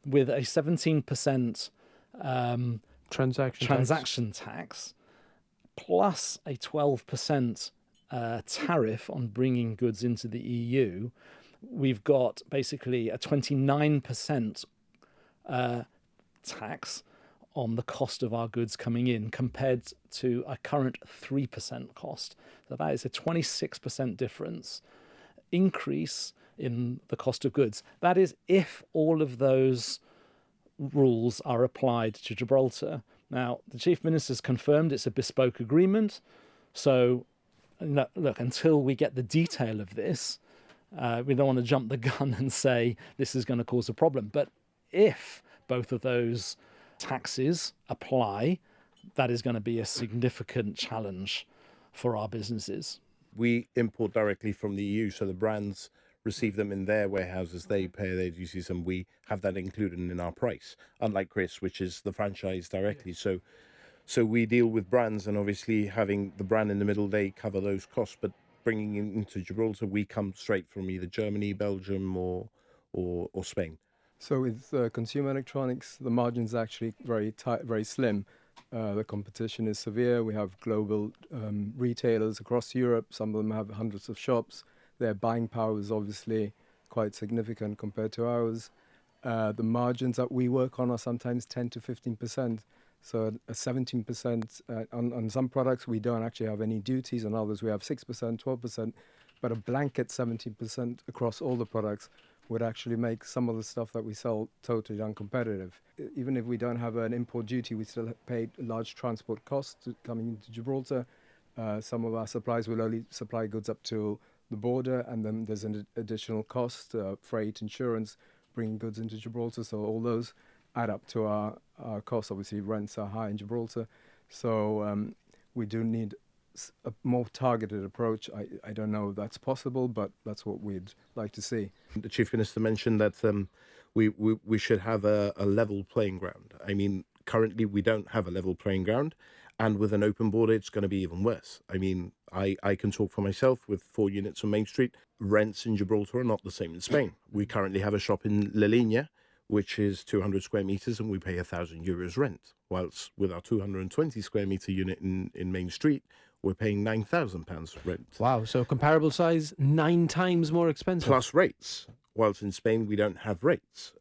with a 17% Transaction tax plus a 12% tariff on bringing goods into the EU, we've got basically a 29% tax on the cost of our goods coming in compared to a current 3% cost. So that is a 26% difference increase in the cost of goods. That is if all of those rules are applied to Gibraltar. Now, the Chief Minister's confirmed it's a bespoke agreement. So, look, until we get the detail of this, we don't want to jump the gun and say this is going to cause a problem. But if both of those taxes apply, that is going to be a significant challenge for our businesses. We import directly from the EU, so the brands receive them in their warehouses, they pay their duties, and we have that included in our price, unlike Chris, which is the franchise directly. So we deal with brands, and obviously having the brand in the middle, they cover those costs, but bringing it into Gibraltar, we come straight from either Germany, Belgium, or Spain. So with consumer electronics, the margin's actually very tight, very slim. The competition is severe. We have global retailers across Europe. Some of them have hundreds of shops. Their buying power is obviously quite significant compared to ours. The margins that we work on are sometimes 10 to 15%. So a 17% on some products, we don't actually have any duties. On others, we have 6%, 12%. But a blanket 17% across all the products would actually make some of the stuff that we sell totally uncompetitive. Even if we don't have an import duty, we still pay large transport costs coming into Gibraltar. Some of our suppliers will only supply goods up to the border, and then there's an additional cost, freight, insurance, bringing goods into Gibraltar. So all those add up to our costs. Obviously, rents are high in Gibraltar. So we do need a more targeted approach. I don't know if that's possible, but that's what we'd like to see. The Chief Minister mentioned that we should have a level playing ground. I mean, currently we don't have a level playing ground, and with an open border, it's going to be even worse. I mean, I can talk for myself with 4 units on Main Street. Rents in Gibraltar are not the same in Spain. We currently have a shop in La Línea, which is 200 square meters, and we pay €1,000 rent. Whilst with our 220 square meter unit in Main Street, we're paying £9,000 rent. Wow, so comparable size, 9 times more expensive. Plus rates. Whilst in Spain, we don't have rates.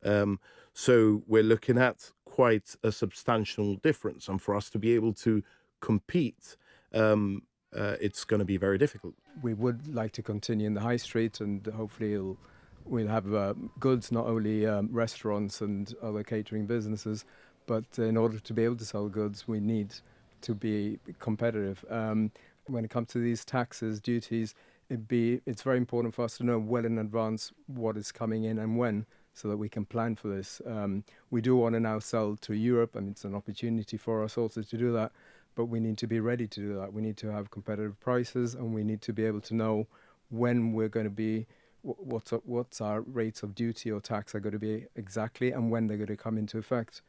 So we're looking at quite a substantial difference. And for us to be able to compete, it's going to be very difficult. We would like to continue in the high street, and hopefully we'll have goods, not only restaurants and other catering businesses, but in order to be able to sell goods, we need to be competitive. When it comes to these taxes, duties, it's very important for us to know well in advance what is coming in and when, so that we can plan for this. We do want to now sell to Europe, and it's an opportunity for us also to do that, but we need to be ready to do that. We need to have competitive prices, and we need to be able to know when we're going to be, what's our rates of duty or tax are going to be exactly, and when they're going to come into effect.